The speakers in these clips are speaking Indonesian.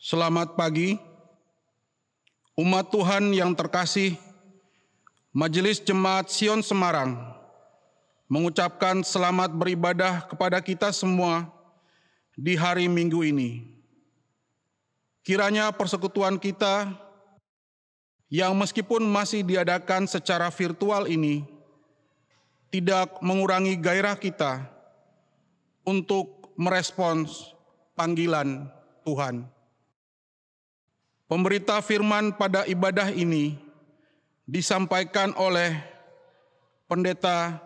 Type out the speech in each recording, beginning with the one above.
Selamat pagi, umat Tuhan yang terkasih. Majelis Jemaat Sion Semarang mengucapkan selamat beribadah kepada kita semua di hari Minggu ini. Kiranya persekutuan kita yang meskipun masih diadakan secara virtual ini tidak mengurangi gairah kita untuk merespons panggilan Tuhan. Pemberita firman pada ibadah ini disampaikan oleh Pendeta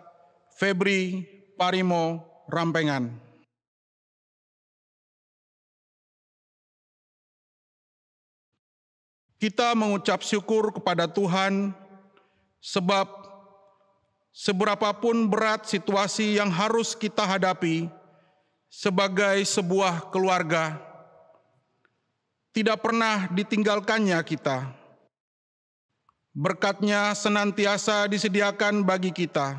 Febri Parimo Rampengan. Kita mengucap syukur kepada Tuhan sebab seberapapun berat situasi yang harus kita hadapi sebagai sebuah keluarga, tidak pernah ditinggalkannya kita. Berkat-Nya senantiasa disediakan bagi kita.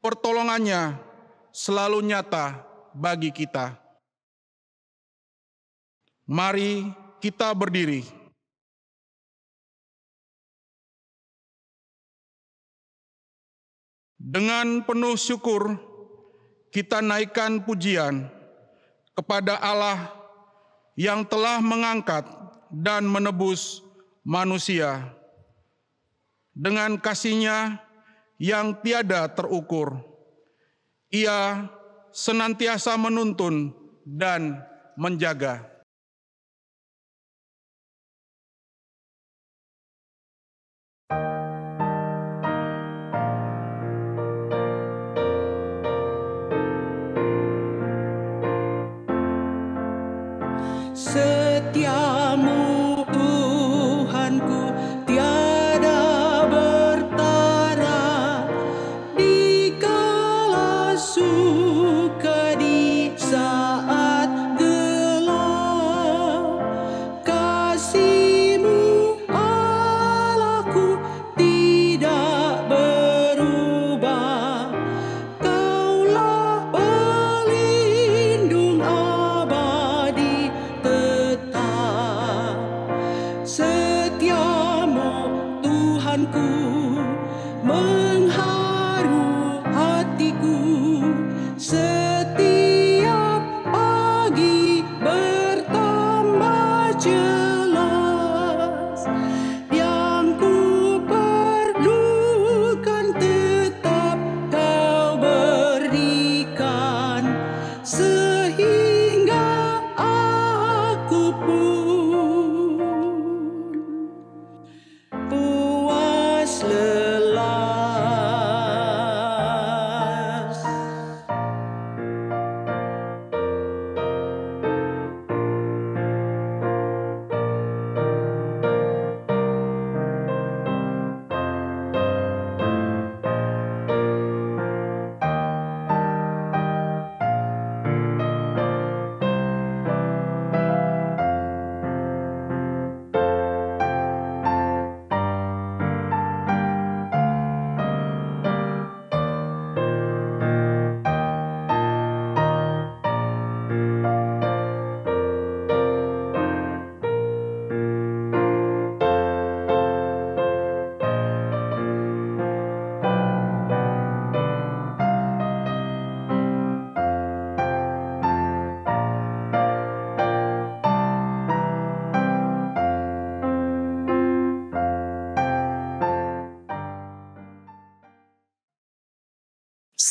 Pertolongannya selalu nyata bagi kita. Mari kita berdiri. Dengan penuh syukur, kita naikkan pujian kepada Allah yang telah mengangkat dan menebus manusia. Dengan kasih-Nya yang tiada terukur, Ia senantiasa menuntun dan menjaga. Setiamu Tuhanku tiada bertara, di kala suka di saat gelap. Kasih-Mu Allahku tidak berubah, Kaulah pelindung abadi tetap. Setiamu Tuhanku mengharu hatiku, setiap pagi bertambah jelas. Yang ku perlukan tetap Kau berikan, sehingga aku pun puas lelas.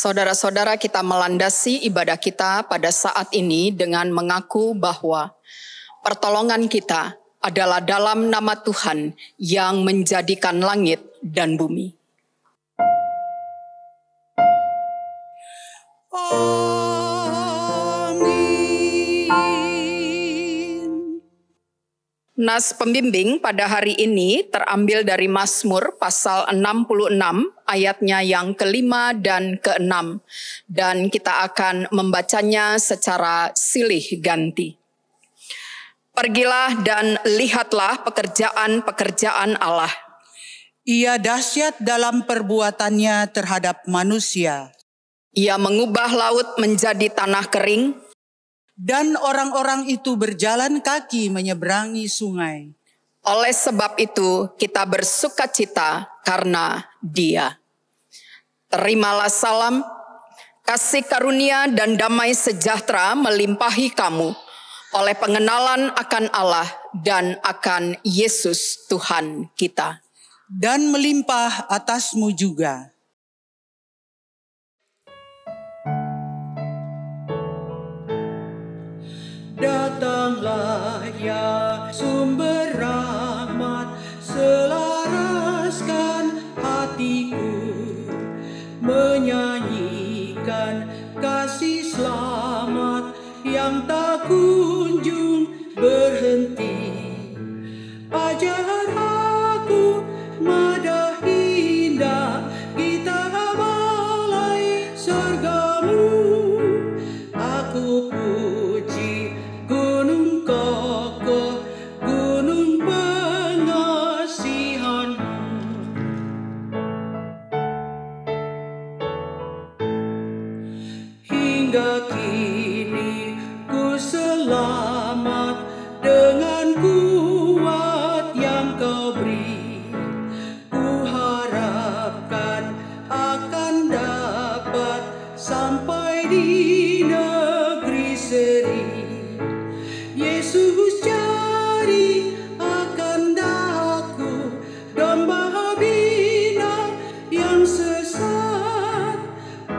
Saudara-saudara, kita melandasi ibadah kita pada saat ini dengan mengaku bahwa pertolongan kita adalah dalam nama Tuhan yang menjadikan langit dan bumi. Amin. Nas pembimbing pada hari ini terambil dari Mazmur pasal 66 ayatnya yang ke-5 dan ke-6. Dan kita akan membacanya secara silih ganti. Pergilah dan lihatlah pekerjaan-pekerjaan Allah. Ia dahsyat dalam perbuatannya terhadap manusia. Ia mengubah laut menjadi tanah kering, Dan orang-orang itu berjalan kaki menyeberangi sungai. Oleh sebab itu kita bersukacita karena Dia. Terimalah salam, kasih karunia dan damai sejahtera melimpahi kamu oleh pengenalan akan Allah dan akan Yesus Tuhan kita. Dan melimpah atasmu juga. Datanglah ya sumber rahmat, selaraskan hatiku, menyanyikan kasih selamat yang tak kunjung berhenti. Ajar aku madah indah gitar balai surgamu, aku puji gunung kokoh, gunung pengasihanmu. Hingga kini ku selamat dengan kuat yang kau beri. Ku harapkan akan dapat sampai di negeri seri. Yesus cari akan daku, domba bina yang sesat,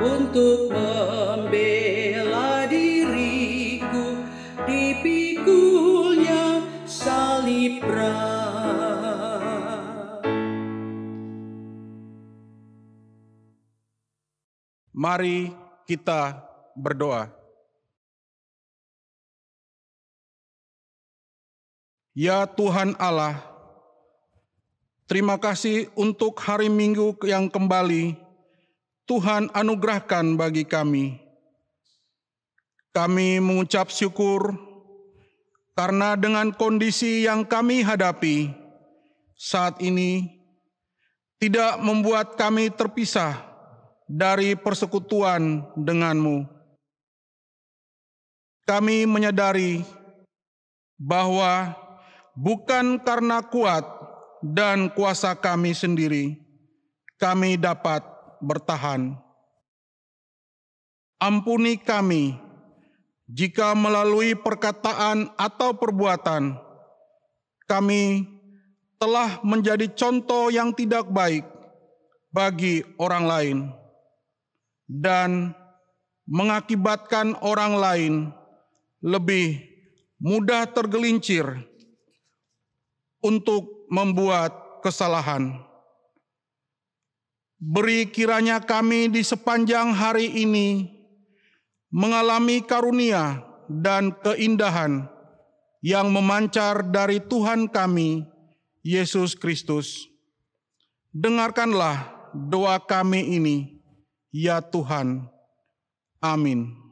untuk membela diriku, dipikulnya salib berat. Mari kita berdoa. Ya Tuhan Allah, terima kasih untuk hari Minggu yang kembali Tuhan anugerahkan bagi kami. Kami mengucap syukur karena dengan kondisi yang kami hadapi saat ini tidak membuat kami terpisah dari persekutuan denganmu. Kami menyadari bahwa bukan karena kuat dan kuasa kami sendiri, kami dapat bertahan. Ampuni kami jika melalui perkataan atau perbuatan kami telah menjadi contoh yang tidak baik bagi orang lain dan mengakibatkan orang lain lebih mudah tergelincir untuk membuat kesalahan. Beri kiranya kami di sepanjang hari ini mengalami karunia dan keindahan yang memancar dari Tuhan kami, Yesus Kristus. Dengarkanlah doa kami ini, ya Tuhan. Amin.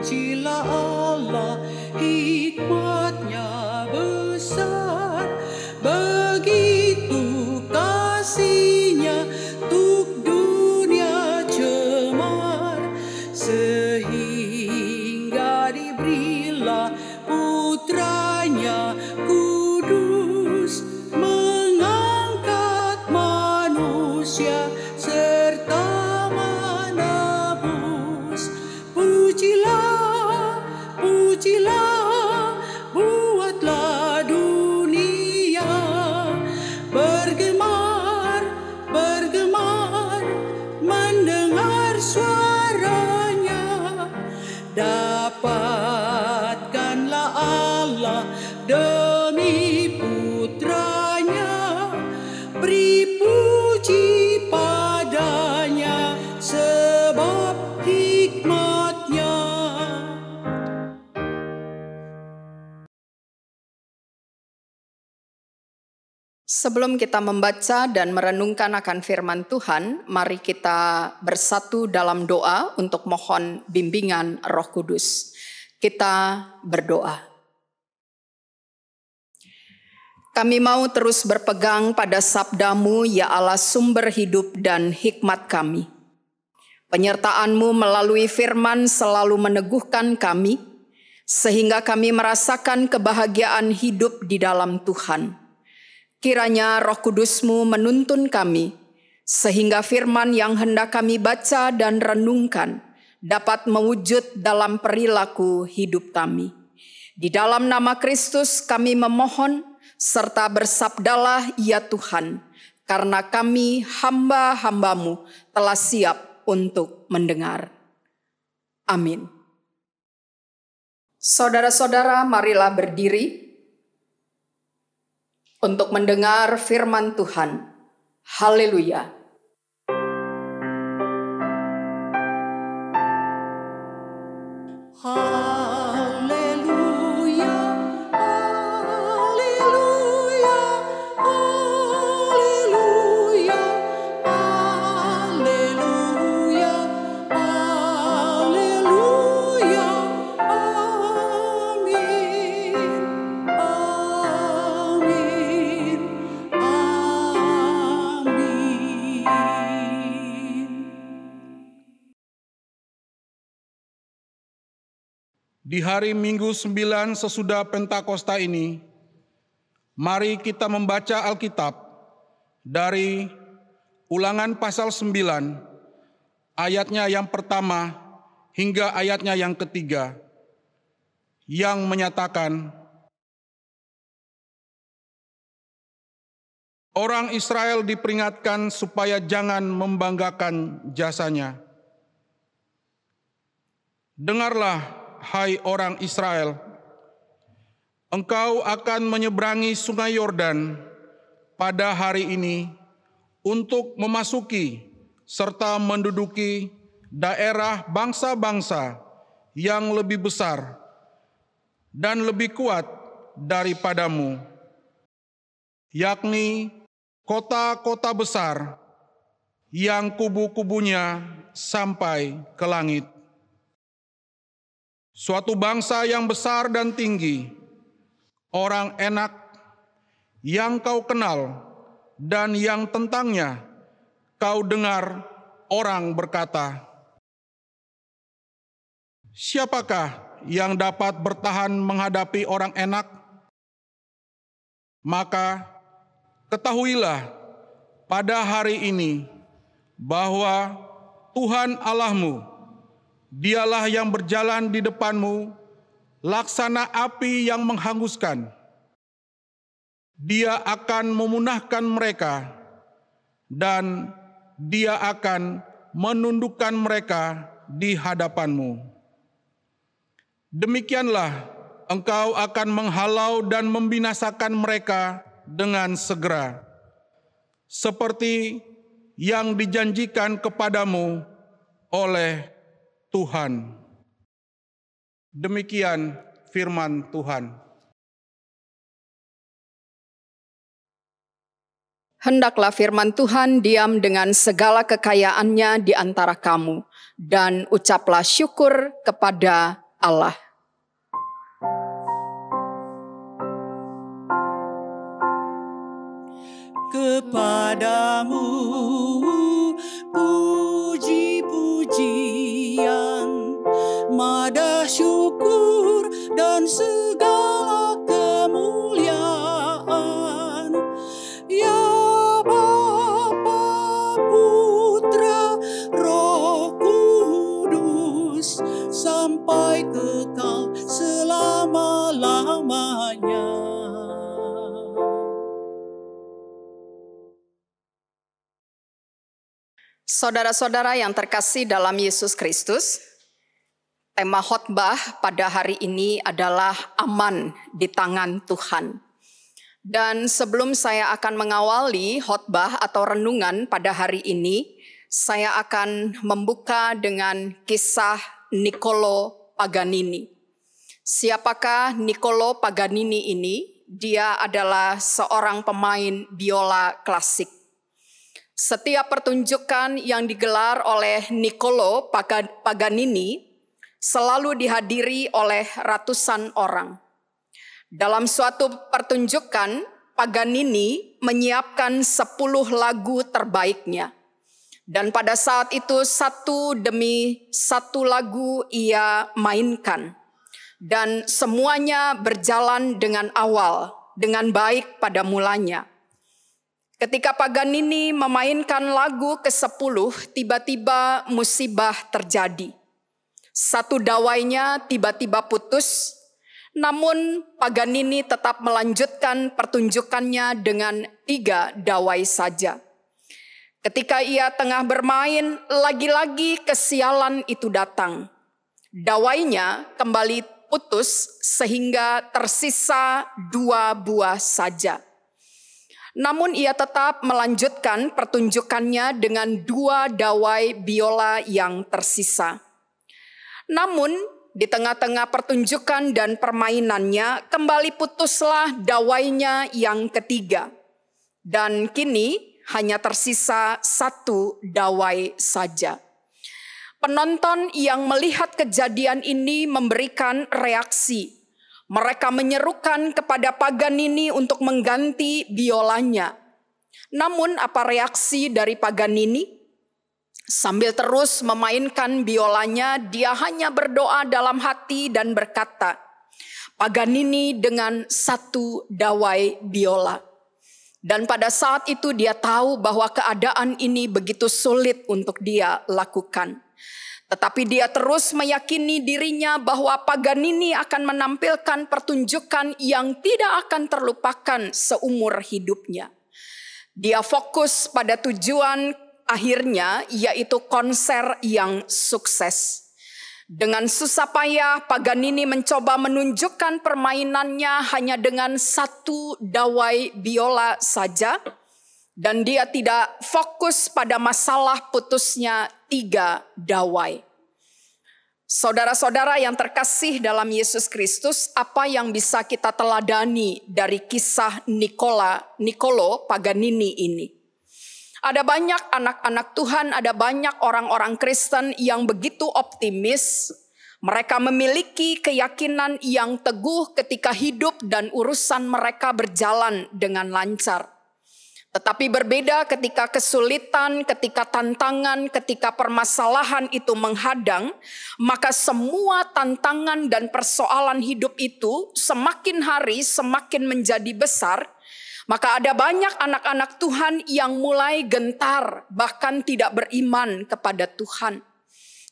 Terpujilah Allah, hikmat-Nya besar, begitu kasih-Nya untuk dunia cemar, sehingga diberilah putra-Nya kudus, mengangkat manusia serta menebus. Pujilah, pujilah, buatlah dunia bergemar, bergemar, mendengar suaranya. Dapatkanlah Allah demi putra-Nya, beri puji padanya sebab hikmat-Nya. Sebelum kita membaca dan merenungkan akan firman Tuhan, mari kita bersatu dalam doa untuk mohon bimbingan Roh Kudus. Kita berdoa. Kami mau terus berpegang pada sabda-Mu, ya Allah, sumber hidup dan hikmat kami. Penyertaan-Mu melalui firman selalu meneguhkan kami, sehingga kami merasakan kebahagiaan hidup di dalam Tuhan. Kiranya Roh Kudus-Mu menuntun kami, sehingga firman yang hendak kami baca dan renungkan dapat mewujud dalam perilaku hidup kami. Di dalam nama Kristus kami memohon, serta bersabdalah ya Tuhan, karena kami hamba-hamba-Mu telah siap untuk mendengar. Amin. Saudara-saudara, marilah berdiri untuk mendengar firman Tuhan. Haleluya. Di hari Minggu 9 sesudah Pentakosta ini, mari kita membaca Alkitab dari Ulangan pasal 9, ayatnya yang pertama hingga ayatnya yang ketiga, yang menyatakan, orang Israel diperingatkan supaya jangan membanggakan jasanya. Dengarlah, hai orang Israel, engkau akan menyeberangi sungai Yordan pada hari ini untuk memasuki serta menduduki daerah bangsa-bangsa yang lebih besar dan lebih kuat daripadamu, yakni kota-kota besar yang kubu-kubunya sampai ke langit. Suatu bangsa yang besar dan tinggi, orang enak yang kau kenal dan yang tentangnya kau dengar orang berkata, siapakah yang dapat bertahan menghadapi orang enak? Maka ketahuilah pada hari ini bahwa Tuhan Allahmu, Dialah yang berjalan di depanmu, laksana api yang menghanguskan. Dia akan memunahkan mereka, dan Dia akan menundukkan mereka di hadapanmu. Demikianlah engkau akan menghalau dan membinasakan mereka dengan segera, seperti yang dijanjikan kepadamu oleh Tuhan. Demikian firman Tuhan. Hendaklah firman Tuhan diam dengan segala kekayaannya di antara kamu, dan ucaplah syukur kepada Allah. Kepadamu puji-pujian, madah syukur dan segala kemuliaan, ya Bapa, Putra, Roh Kudus, sampai kekal selama-lamanya. Saudara-saudara yang terkasih dalam Yesus Kristus, tema khotbah pada hari ini adalah aman di tangan Tuhan. Dan sebelum saya akan mengawali khotbah atau renungan pada hari ini, saya akan membuka dengan kisah Niccolo Paganini. Siapakah Niccolo Paganini ini? Dia adalah seorang pemain biola klasik. Setiap pertunjukan yang digelar oleh Niccolo Paganini selalu dihadiri oleh ratusan orang. Dalam suatu pertunjukan, Paganini menyiapkan 10 lagu terbaiknya. Dan pada saat itu satu demi satu lagu ia mainkan. Dan semuanya berjalan dengan awal, dengan baik pada mulanya. Ketika Paganini memainkan lagu ke-10, tiba-tiba musibah terjadi. Satu dawainya tiba-tiba putus, namun Paganini tetap melanjutkan pertunjukannya dengan 3 dawai saja. Ketika ia tengah bermain, lagi-lagi kesialan itu datang. Dawainya kembali putus sehingga tersisa 2 buah saja. Namun ia tetap melanjutkan pertunjukannya dengan 2 dawai biola yang tersisa. Namun di tengah-tengah pertunjukan dan permainannya kembali putuslah dawainya yang ketiga. Dan kini hanya tersisa 1 dawai saja. Penonton yang melihat kejadian ini memberikan reaksi. Mereka menyerukan kepada Paganini untuk mengganti biolanya. Namun apa reaksi dari Paganini? Sambil terus memainkan biolanya, dia hanya berdoa dalam hati dan berkata, Paganini dengan 1 dawai biola. Dan pada saat itu dia tahu bahwa keadaan ini begitu sulit untuk dia lakukan. Tetapi dia terus meyakini dirinya bahwa Paganini akan menampilkan pertunjukan yang tidak akan terlupakan seumur hidupnya. Dia fokus pada tujuan akhirnya, yaitu konser yang sukses. Dengan susah payah Paganini mencoba menunjukkan permainannya hanya dengan 1 dawai biola saja. Dan dia tidak fokus pada masalah putusnya 3 dawai. Saudara-saudara yang terkasih dalam Yesus Kristus, apa yang bisa kita teladani dari kisah Niccolo Paganini ini? Ada banyak anak-anak Tuhan, ada banyak orang-orang Kristen yang begitu optimis. Mereka memiliki keyakinan yang teguh ketika hidup dan urusan mereka berjalan dengan lancar. Tetapi berbeda ketika kesulitan, ketika tantangan, ketika permasalahan itu menghadang, maka semua tantangan dan persoalan hidup itu semakin hari semakin menjadi besar. Maka ada banyak anak-anak Tuhan yang mulai gentar, bahkan tidak beriman kepada Tuhan.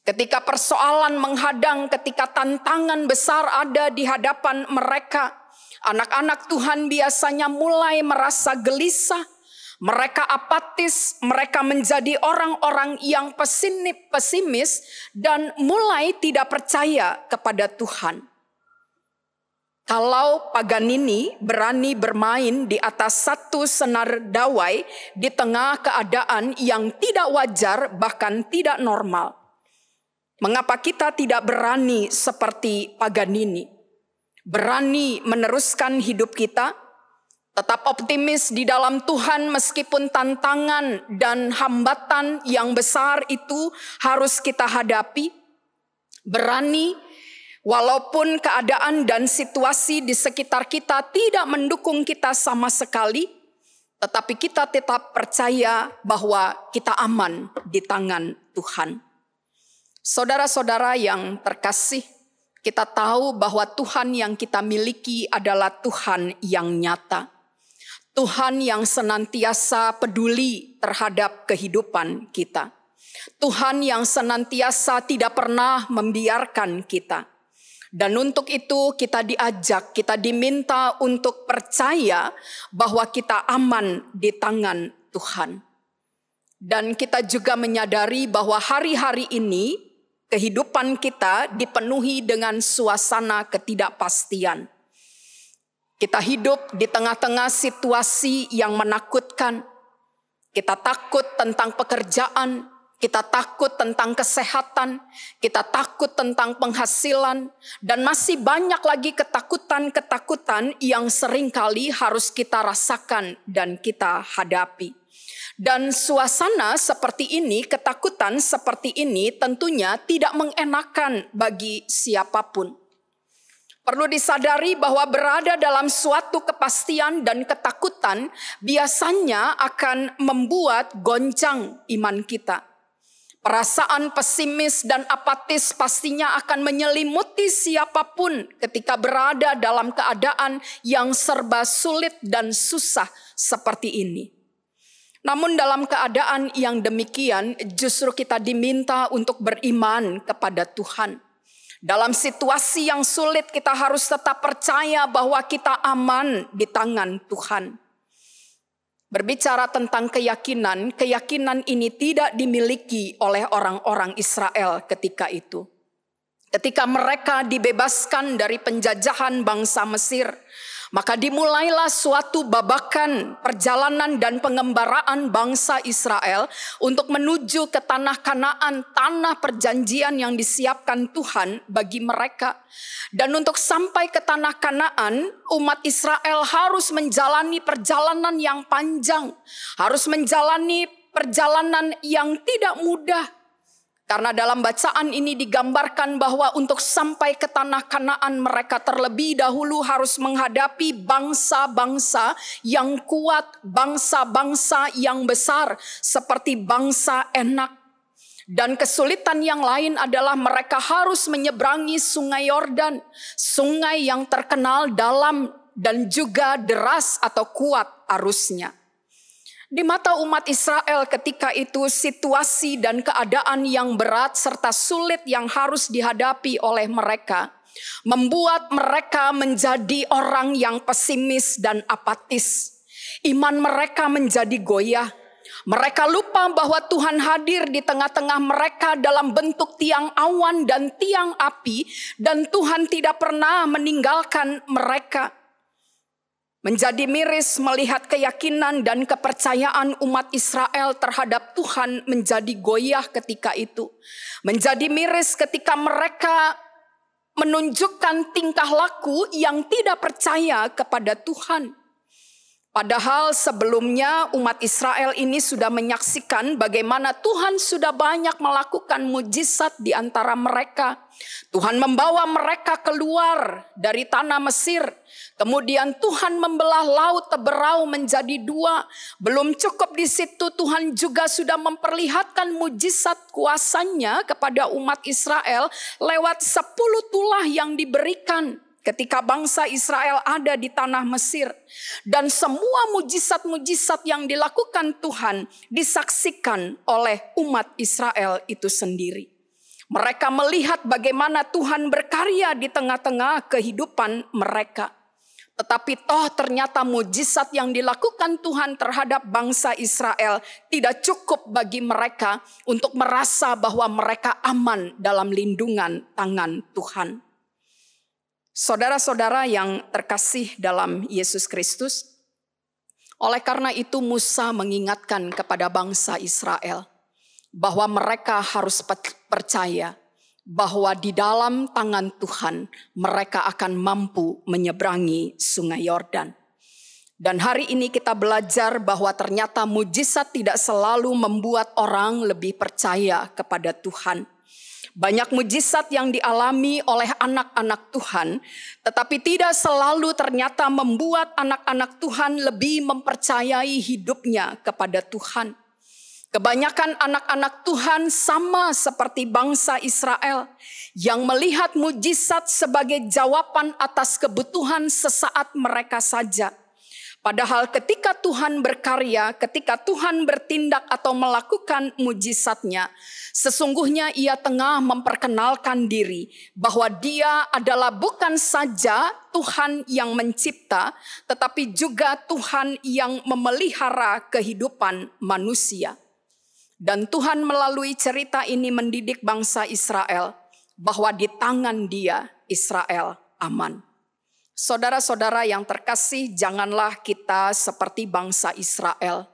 Ketika persoalan menghadang, ketika tantangan besar ada di hadapan mereka, anak-anak Tuhan biasanya mulai merasa gelisah, mereka apatis, mereka menjadi orang-orang yang pesimis dan mulai tidak percaya kepada Tuhan. Kalau Paganini berani bermain di atas 1 senar dawai di tengah keadaan yang tidak wajar bahkan tidak normal, mengapa kita tidak berani seperti Paganini? Berani meneruskan hidup kita, tetap optimis di dalam Tuhan meskipun tantangan dan hambatan yang besar itu harus kita hadapi. Berani walaupun keadaan dan situasi di sekitar kita tidak mendukung kita sama sekali, tetapi kita tetap percaya bahwa kita aman di tangan Tuhan. Saudara-saudara yang terkasih, kita tahu bahwa Tuhan yang kita miliki adalah Tuhan yang nyata. Tuhan yang senantiasa peduli terhadap kehidupan kita. Tuhan yang senantiasa tidak pernah membiarkan kita. Dan untuk itu kita diajak, kita diminta untuk percaya bahwa kita aman di tangan Tuhan. Dan kita juga menyadari bahwa hari-hari ini kehidupan kita dipenuhi dengan suasana ketidakpastian. Kita hidup di tengah-tengah situasi yang menakutkan. Kita takut tentang pekerjaan, kita takut tentang kesehatan, kita takut tentang penghasilan, dan masih banyak lagi ketakutan-ketakutan yang seringkali harus kita rasakan dan kita hadapi. Dan suasana seperti ini, ketakutan seperti ini tentunya tidak mengenakan bagi siapapun. Perlu disadari bahwa berada dalam suatu kepastian dan ketakutan biasanya akan membuat goncang iman kita. Perasaan pesimis dan apatis pastinya akan menyelimuti siapapun ketika berada dalam keadaan yang serba sulit dan susah seperti ini. Namun dalam keadaan yang demikian justru kita diminta untuk beriman kepada Tuhan. Dalam situasi yang sulit kita harus tetap percaya bahwa kita aman di tangan Tuhan. Berbicara tentang keyakinan, keyakinan ini tidak dimiliki oleh orang-orang Israel ketika itu. Ketika mereka dibebaskan dari penjajahan bangsa Mesir, maka dimulailah suatu babakan perjalanan dan pengembaraan bangsa Israel untuk menuju ke tanah Kanaan, tanah perjanjian yang disiapkan Tuhan bagi mereka. Dan untuk sampai ke tanah Kanaan, umat Israel harus menjalani perjalanan yang panjang, harus menjalani perjalanan yang tidak mudah. Karena dalam bacaan ini digambarkan bahwa untuk sampai ke tanah Kanaan mereka terlebih dahulu harus menghadapi bangsa-bangsa yang kuat, bangsa-bangsa yang besar seperti bangsa Enak. Dan kesulitan yang lain adalah mereka harus menyeberangi sungai Yordan, sungai yang terkenal dalam dan juga deras atau kuat arusnya. Di mata umat Israel ketika itu situasi dan keadaan yang berat serta sulit yang harus dihadapi oleh mereka membuat mereka menjadi orang yang pesimis dan apatis. Iman mereka menjadi goyah. Mereka lupa bahwa Tuhan hadir di tengah-tengah mereka dalam bentuk tiang awan dan tiang api, dan Tuhan tidak pernah meninggalkan mereka. Menjadi miris melihat keyakinan dan kepercayaan umat Israel terhadap Tuhan menjadi goyah ketika itu. Menjadi miris ketika mereka menunjukkan tingkah laku yang tidak percaya kepada Tuhan. Padahal sebelumnya umat Israel ini sudah menyaksikan bagaimana Tuhan sudah banyak melakukan mujizat di antara mereka. Tuhan membawa mereka keluar dari tanah Mesir. Kemudian Tuhan membelah laut Teberau menjadi dua. Belum cukup di situ, Tuhan juga sudah memperlihatkan mujizat kuasanya kepada umat Israel lewat 10 tulah yang diberikan ketika bangsa Israel ada di tanah Mesir. Dan semua mujizat-mujizat yang dilakukan Tuhan disaksikan oleh umat Israel itu sendiri. Mereka melihat bagaimana Tuhan berkarya di tengah-tengah kehidupan mereka. Tetapi toh ternyata mujizat yang dilakukan Tuhan terhadap bangsa Israel tidak cukup bagi mereka untuk merasa bahwa mereka aman dalam lindungan tangan Tuhan. Saudara-saudara yang terkasih dalam Yesus Kristus, oleh karena itu Musa mengingatkan kepada bangsa Israel bahwa mereka harus percaya bahwa di dalam tangan Tuhan mereka akan mampu menyeberangi sungai Yordan. Dan hari ini kita belajar bahwa ternyata mujizat tidak selalu membuat orang lebih percaya kepada Tuhan. Banyak mujizat yang dialami oleh anak-anak Tuhan, tetapi tidak selalu ternyata membuat anak-anak Tuhan lebih mempercayai hidupnya kepada Tuhan. Kebanyakan anak-anak Tuhan sama seperti bangsa Israel yang melihat mujizat sebagai jawaban atas kebutuhan sesaat mereka saja. Padahal ketika Tuhan berkarya, ketika Tuhan bertindak atau melakukan mujizatnya, sesungguhnya ia tengah memperkenalkan diri bahwa dia adalah bukan saja Tuhan yang mencipta, tetapi juga Tuhan yang memelihara kehidupan manusia. Dan Tuhan melalui cerita ini mendidik bangsa Israel bahwa di tangan Dia Israel aman. Saudara-saudara yang terkasih, janganlah kita seperti bangsa Israel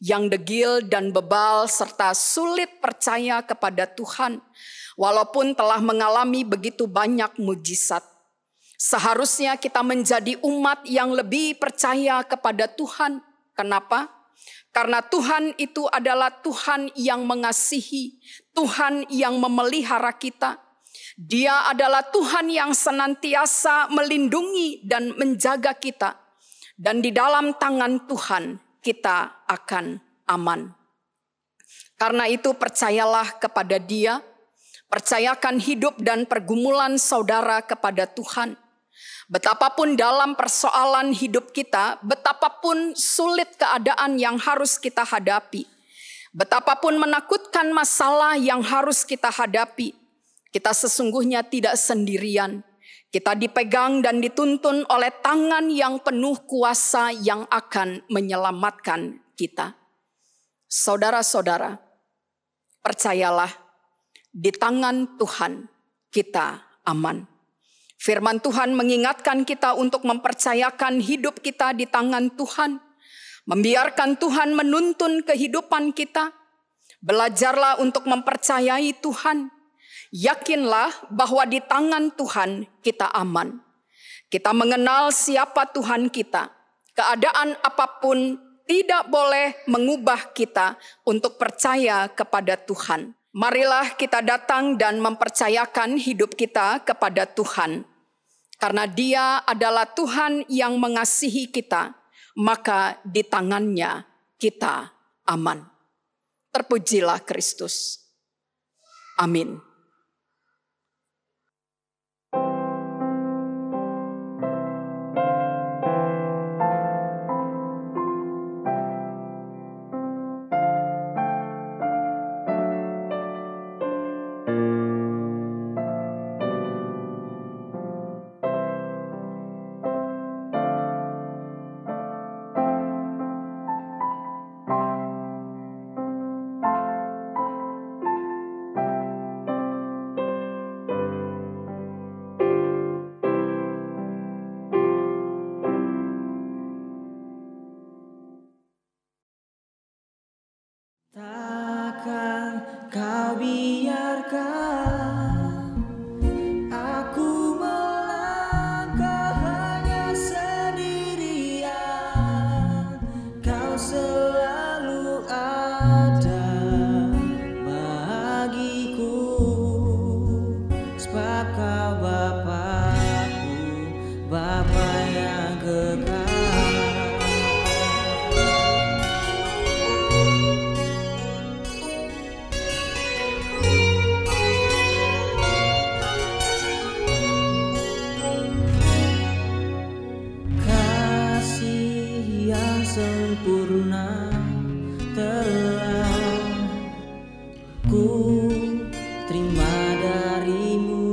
yang degil dan bebal serta sulit percaya kepada Tuhan walaupun telah mengalami begitu banyak mujizat. Seharusnya kita menjadi umat yang lebih percaya kepada Tuhan. Kenapa? Karena Tuhan itu adalah Tuhan yang mengasihi, Tuhan yang memelihara kita. Dia adalah Tuhan yang senantiasa melindungi dan menjaga kita. Dan di dalam tangan Tuhan kita akan aman. Karena itu percayalah kepada Dia. Percayakan hidup dan pergumulan saudara kepada Tuhan. Betapapun dalam persoalan hidup kita, betapapun sulit keadaan yang harus kita hadapi, betapapun menakutkan masalah yang harus kita hadapi, kita sesungguhnya tidak sendirian. Kita dipegang dan dituntun oleh tangan yang penuh kuasa yang akan menyelamatkan kita. Saudara-saudara, percayalah, di tangan Tuhan kita aman. Firman Tuhan mengingatkan kita untuk mempercayakan hidup kita di tangan Tuhan. Membiarkan Tuhan menuntun kehidupan kita. Belajarlah untuk mempercayai Tuhan. Yakinlah bahwa di tangan Tuhan kita aman. Kita mengenal siapa Tuhan kita. Keadaan apapun tidak boleh mengubah kita untuk percaya kepada Tuhan. Marilah kita datang dan mempercayakan hidup kita kepada Tuhan. Karena Dia adalah Tuhan yang mengasihi kita, maka di tangannya kita aman. Terpujilah Kristus. Amin. Sempurna telah ku terima darimu.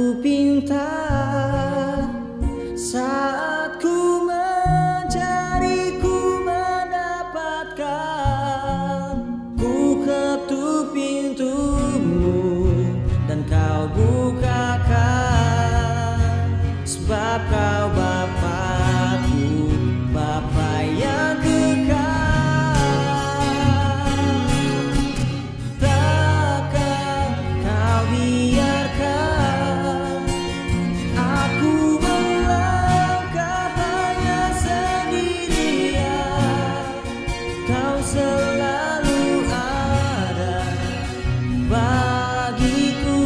ku pinta, saat ku mencari ku mendapatkan. Ku ketuk pintumu dan kau bukakan, sebab kau Bapa-Ku, Bapa yang kekal. Takkan kau biarkan aku melangkah hanya sendirian. Kau selalu ada bagiku,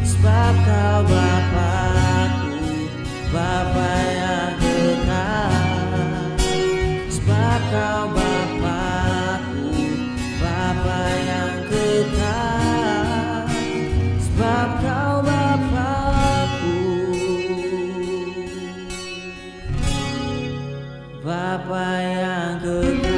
sebab kau Bapa-Ku, Bapa yang kekal. Sebab kau Bapa-Ku, Bapa yang kekal. Sebab kau Bapa-Ku, Bapa yang kekal.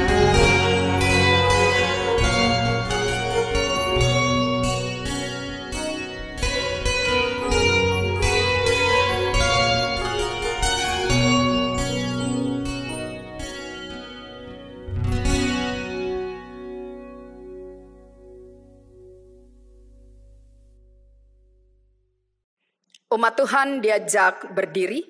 Umat Tuhan diajak berdiri.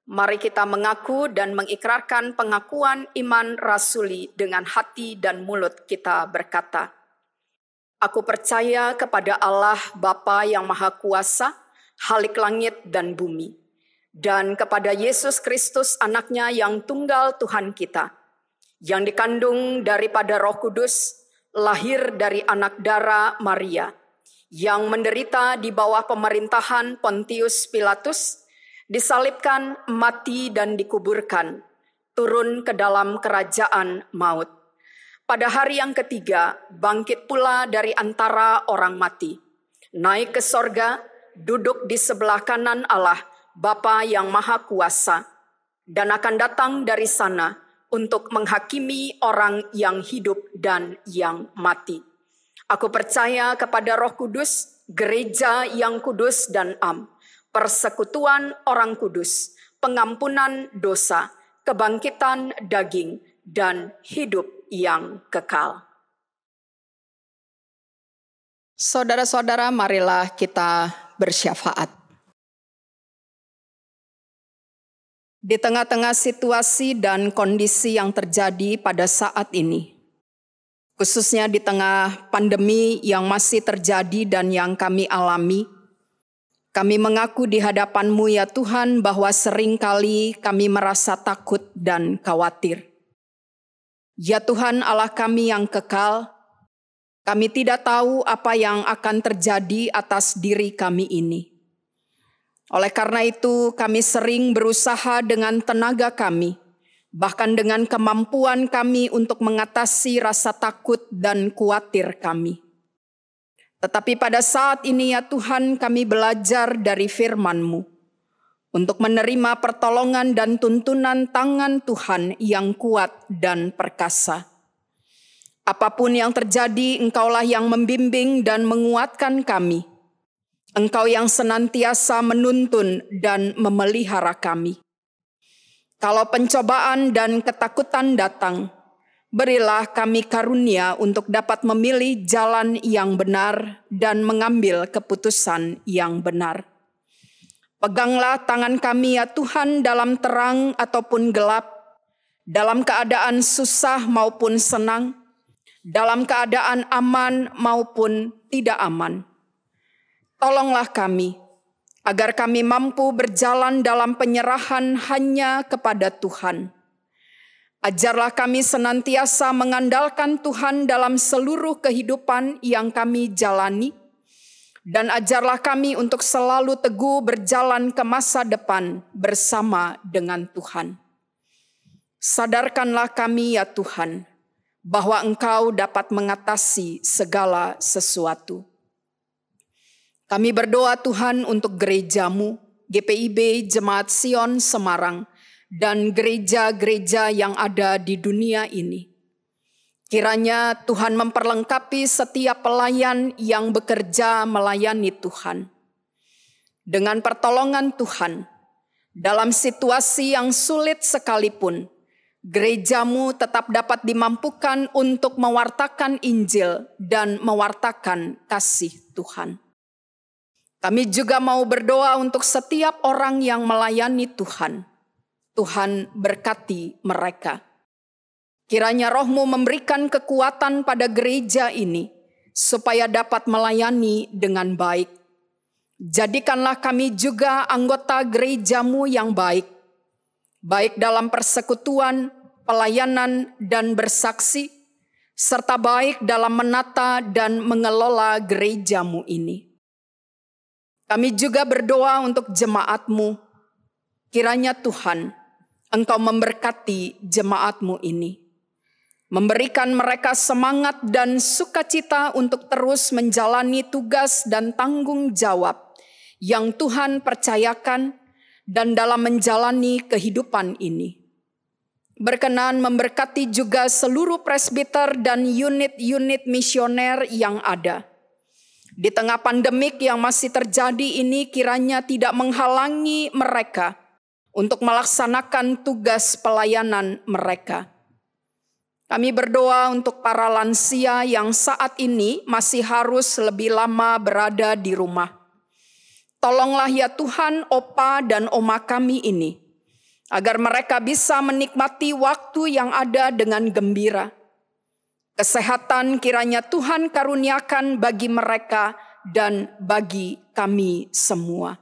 Mari kita mengaku dan mengikrarkan pengakuan iman rasuli dengan hati dan mulut kita berkata, aku percaya kepada Allah Bapa yang Maha Kuasa, Khalik langit dan bumi, dan kepada Yesus Kristus anaknya yang tunggal Tuhan kita, yang dikandung daripada Roh Kudus, lahir dari anak dara Maria, yang menderita di bawah pemerintahan Pontius Pilatus, disalibkan, mati dan dikuburkan, turun ke dalam kerajaan maut. Pada hari yang ketiga, bangkit pula dari antara orang mati, naik ke sorga, duduk di sebelah kanan Allah, Bapa yang Maha Kuasa, dan akan datang dari sana untuk menghakimi orang yang hidup dan yang mati. Aku percaya kepada Roh Kudus, gereja yang kudus dan am, persekutuan orang kudus, pengampunan dosa, kebangkitan daging, dan hidup yang kekal. Saudara-saudara, marilah kita bersyafaat. Di tengah-tengah situasi dan kondisi yang terjadi pada saat ini, khususnya di tengah pandemi yang masih terjadi dan yang kami alami, kami mengaku di hadapan-Mu ya Tuhan bahwa seringkali kami merasa takut dan khawatir. Ya Tuhan Allah kami yang kekal, kami tidak tahu apa yang akan terjadi atas diri kami ini. Oleh karena itu kami sering berusaha dengan tenaga kami, bahkan dengan kemampuan kami untuk mengatasi rasa takut dan khawatir kami. Tetapi pada saat ini ya Tuhan kami belajar dari firman-Mu untuk menerima pertolongan dan tuntunan tangan Tuhan yang kuat dan perkasa. Apapun yang terjadi, Engkaulah yang membimbing dan menguatkan kami. Engkau yang senantiasa menuntun dan memelihara kami. Kalau pencobaan dan ketakutan datang, berilah kami karunia untuk dapat memilih jalan yang benar dan mengambil keputusan yang benar. Peganglah tangan kami ya Tuhan dalam terang ataupun gelap, dalam keadaan susah maupun senang, dalam keadaan aman maupun tidak aman. Tolonglah kami, agar kami mampu berjalan dalam penyerahan hanya kepada Tuhan. Ajarlah kami senantiasa mengandalkan Tuhan dalam seluruh kehidupan yang kami jalani, dan ajarlah kami untuk selalu teguh berjalan ke masa depan bersama dengan Tuhan. Sadarkanlah kami ya Tuhan, bahwa Engkau dapat mengatasi segala sesuatu. Kami berdoa Tuhan untuk gereja-Mu, GPIB Jemaat Sion Semarang, dan gereja-gereja yang ada di dunia ini. Kiranya Tuhan memperlengkapi setiap pelayan yang bekerja melayani Tuhan. Dengan pertolongan Tuhan, dalam situasi yang sulit sekalipun, gerejamu tetap dapat dimampukan untuk mewartakan Injil dan mewartakan kasih Tuhan. Kami juga mau berdoa untuk setiap orang yang melayani Tuhan. Tuhan berkati mereka. Kiranya Roh-Mu memberikan kekuatan pada gereja ini, supaya dapat melayani dengan baik. Jadikanlah kami juga anggota gereja-Mu yang baik, baik dalam persekutuan, pelayanan, dan bersaksi, serta baik dalam menata dan mengelola gereja-Mu ini. Kami juga berdoa untuk jemaat-Mu. Kiranya Tuhan, Engkau memberkati jemaat-Mu ini, memberikan mereka semangat dan sukacita untuk terus menjalani tugas dan tanggung jawab yang Tuhan percayakan dan dalam menjalani kehidupan ini. Berkenan memberkati juga seluruh presbiter dan unit-unit misioner yang ada. Di tengah pandemik yang masih terjadi ini, kiranya tidak menghalangi mereka untuk melaksanakan tugas pelayanan mereka. Kami berdoa untuk para lansia yang saat ini masih harus lebih lama berada di rumah. Tolonglah ya Tuhan opa dan oma kami ini, agar mereka bisa menikmati waktu yang ada dengan gembira. Kesehatan kiranya Tuhan karuniakan bagi mereka dan bagi kami semua.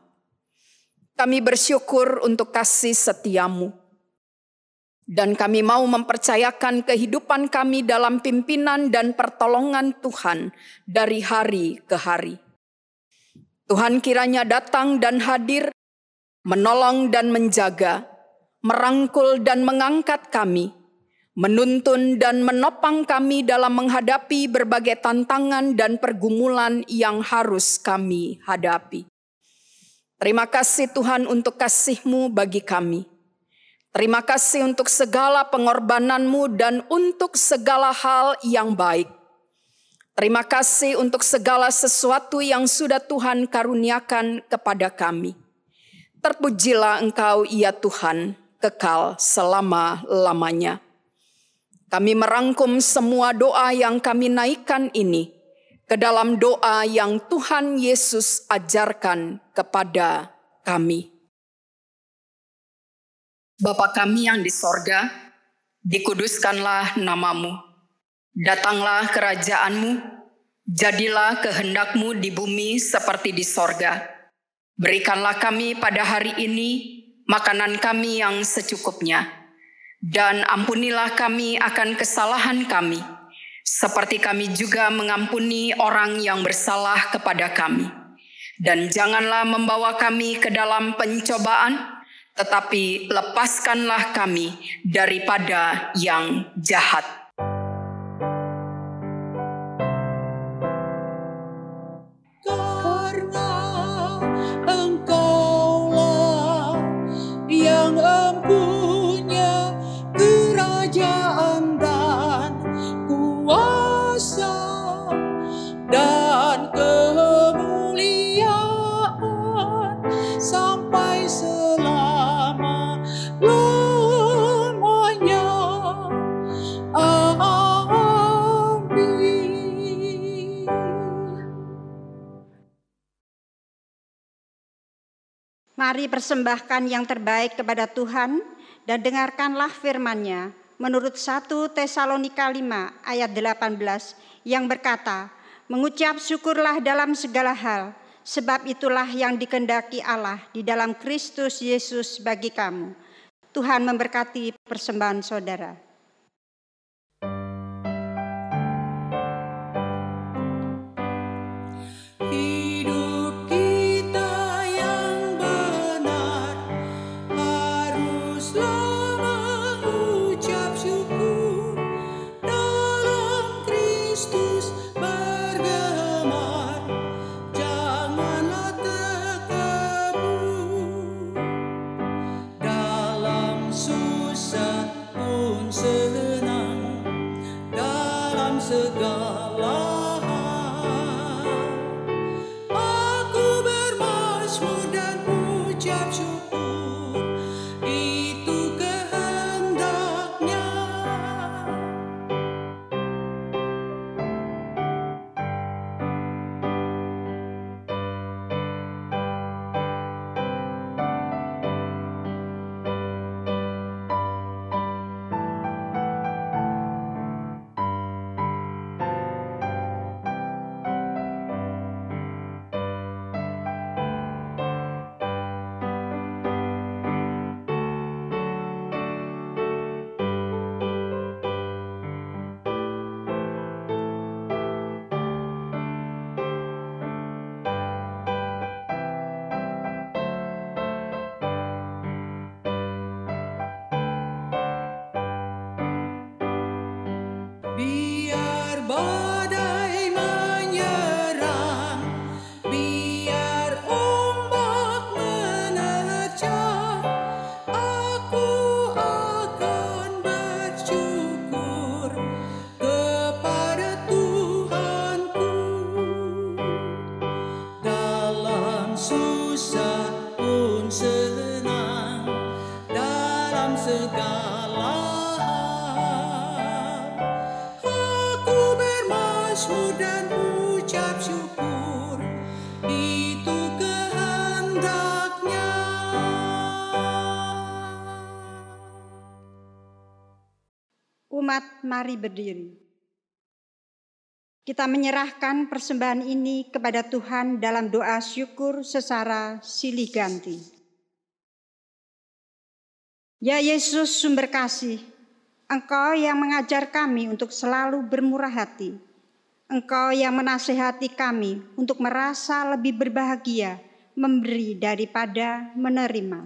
Kami bersyukur untuk kasih setia-Mu. Dan kami mau mempercayakan kehidupan kami dalam pimpinan dan pertolongan Tuhan dari hari ke hari. Tuhan kiranya datang dan hadir, menolong dan menjaga, merangkul dan mengangkat kami, menuntun dan menopang kami dalam menghadapi berbagai tantangan dan pergumulan yang harus kami hadapi. Terima kasih Tuhan untuk kasih-Mu bagi kami. Terima kasih untuk segala pengorbanan-Mu dan untuk segala hal yang baik. Terima kasih untuk segala sesuatu yang sudah Tuhan karuniakan kepada kami. Terpujilah Engkau ya Tuhan, kekal selama-lamanya. Kami merangkum semua doa yang kami naikkan ini ke dalam doa yang Tuhan Yesus ajarkan kepada kami. Bapa kami yang di sorga, dikuduskanlah nama-Mu. Datanglah kerajaan-Mu, jadilah kehendak-Mu di bumi seperti di sorga. Berikanlah kami pada hari ini makanan kami yang secukupnya. Dan ampunilah kami akan kesalahan kami, seperti kami juga mengampuni orang yang bersalah kepada kami. Dan janganlah membawa kami ke dalam pencobaan, tetapi lepaskanlah kami daripada yang jahat. Karena Engkaulah yang empunya kerajaan dan kuasa dan kemuliaan sampai selama-lamanya. Amin. Mari persembahkan yang terbaik kepada Tuhan dan dengarkanlah firman-Nya menurut 1 Tesalonika 5 ayat 18 yang berkata, mengucap syukurlah dalam segala hal, sebab itulah yang dikehendaki Allah di dalam Kristus Yesus bagi kamu. Tuhan memberkati persembahan saudara. Hidup kita yang benar haruslah mengucap syukur, dalam Kristus bergemar, janganlah terkebur. Dalam susah pun bermazmur dan ucap syukur, itu kehendaknya. Biar badai menyerang, biar ombak menerjang, aku akan bersyukur kepada Tuhanku. Dalam susah pun senang, dalam segala bermazmur dan ucap syukur, itu kehendaknya. Umat, mari berdiri. Kita menyerahkan persembahan ini kepada Tuhan dalam doa syukur secara silih ganti. Ya Yesus sumber kasih, Engkau yang mengajar kami untuk selalu bermurah hati. Engkau yang menasihati kami untuk merasa lebih berbahagia, memberi daripada menerima.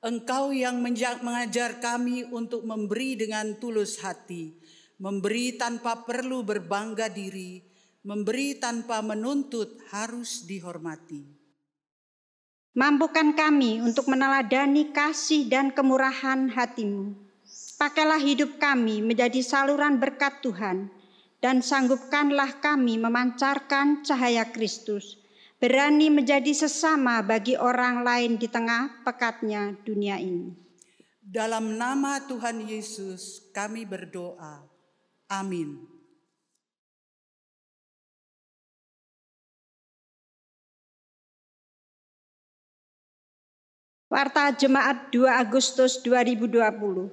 Engkau yang mengajar kami untuk memberi dengan tulus hati, memberi tanpa perlu berbangga diri, memberi tanpa menuntut harus dihormati. Mampukan kami untuk meneladani kasih dan kemurahan hati-Mu. Pakailah hidup kami menjadi saluran berkat Tuhan, dan sanggupkanlah kami memancarkan cahaya Kristus, berani menjadi sesama bagi orang lain di tengah pekatnya dunia ini. Dalam nama Tuhan Yesus kami berdoa. Amin. Warta Jemaat 2 Agustus 2020.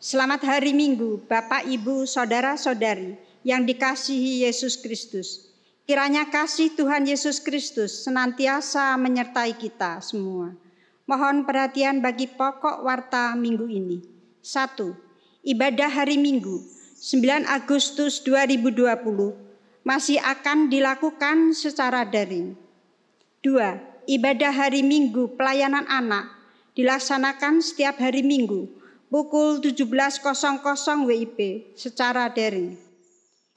Selamat hari Minggu, Bapak, Ibu, Saudara-saudari yang dikasihi Yesus Kristus. Kiranya kasih Tuhan Yesus Kristus senantiasa menyertai kita semua. Mohon perhatian bagi pokok warta minggu ini. 1. Ibadah hari Minggu 9 Agustus 2020 masih akan dilakukan secara daring. 2. Ibadah hari Minggu pelayanan anak dilaksanakan setiap hari Minggu pukul 17.00 WIB secara daring.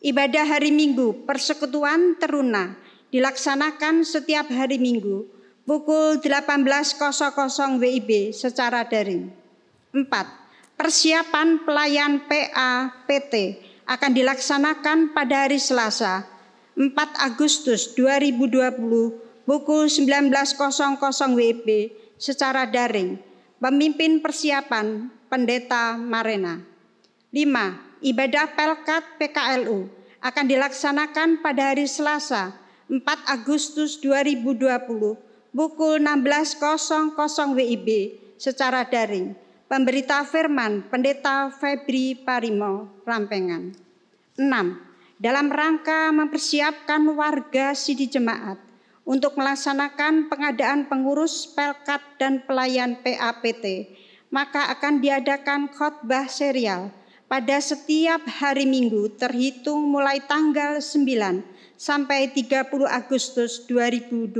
Ibadah hari Minggu persekutuan teruna dilaksanakan setiap hari Minggu pukul 18.00 WIB secara daring. 4. Persiapan pelayan PA-PT akan dilaksanakan pada hari Selasa 4 Agustus 2020 pukul 19.00 WIB secara daring. Pemimpin persiapan Pendeta Marena. 5. Ibadah Pelkat PKLU akan dilaksanakan pada hari Selasa 4 Agustus 2020 pukul 16.00 WIB secara daring. Pemberita firman Pendeta Febri Parimo, Rampengan. 6. Dalam rangka mempersiapkan warga Sidi Jemaat untuk melaksanakan pengadaan pengurus Pelkat dan pelayan PAPT, maka akan diadakan khotbah serial pada setiap hari Minggu terhitung mulai tanggal 9 sampai 30 Agustus 2020.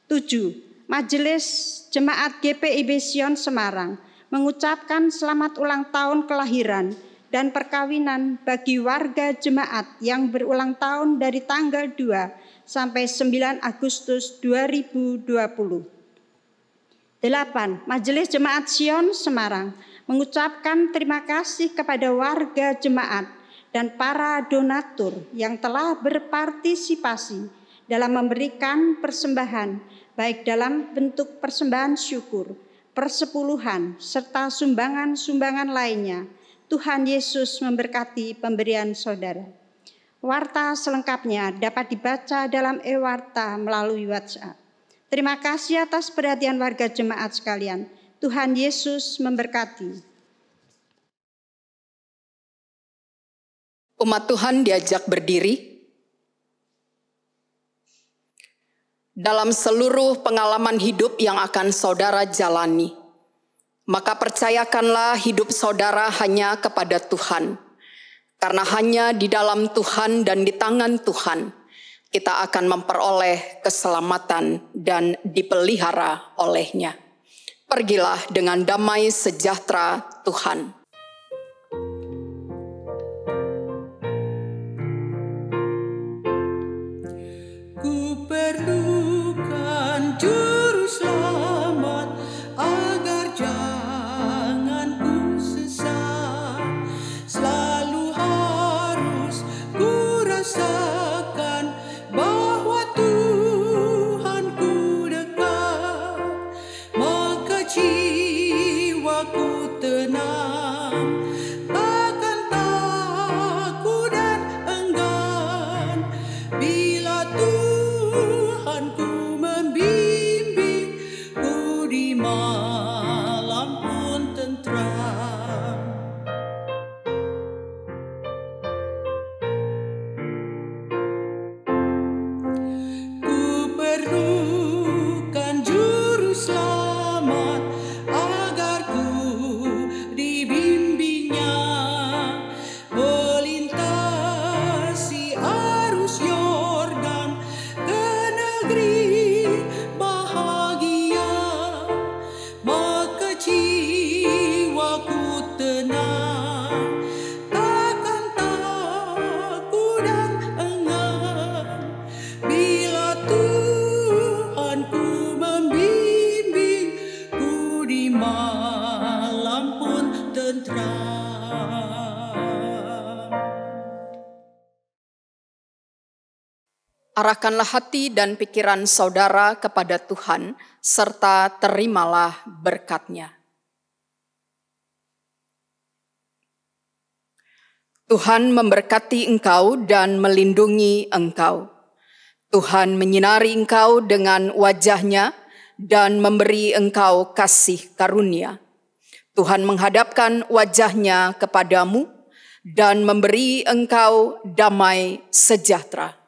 7. Majelis Jemaat GPIB Sion Semarang mengucapkan selamat ulang tahun kelahiran dan perkawinan bagi warga jemaat yang berulang tahun dari tanggal 2 sampai 9 Agustus 2020. 8. Majelis Jemaat Sion Semarang mengucapkan terima kasih kepada warga jemaat dan para donatur yang telah berpartisipasi dalam memberikan persembahan, baik dalam bentuk persembahan syukur, persepuluhan, serta sumbangan-sumbangan lainnya. Tuhan Yesus memberkati pemberian saudara. Warta selengkapnya dapat dibaca dalam e-warta melalui WhatsApp. Terima kasih atas perhatian warga jemaat sekalian. Tuhan Yesus memberkati. Umat Tuhan diajak berdiri. Dalam seluruh pengalaman hidup yang akan saudara jalani, maka percayakanlah hidup saudara hanya kepada Tuhan. Karena hanya di dalam Tuhan dan di tangan Tuhan, kita akan memperoleh keselamatan dan dipelihara oleh-Nya. Pergilah dengan damai sejahtera Tuhan. Ku perlukan juru selamat agar jangan ku sesat. Selalu harus ku rasakan bahwa Tuhan ku dekat. Maka jiwaku tenang, takkan takut dan enggan bila Tuhan ku membimbing, ku di malam pun tentram. Ku perlukan juru selamat agar ku dibimbingnya melintasi arus Yordan ke negeri bahagia. Maka jiwaku tenang, takkan takut dan enggan bila Tuhan ku membimbing, ku di malam pun tentram. Arahkanlah hati dan pikiran saudara kepada Tuhan, serta terimalah berkat-Nya. Tuhan memberkati engkau dan melindungi engkau. Tuhan menyinari engkau dengan wajah-Nya dan memberi engkau kasih karunia. Tuhan menghadapkan wajah-Nya kepadamu dan memberi engkau damai sejahtera.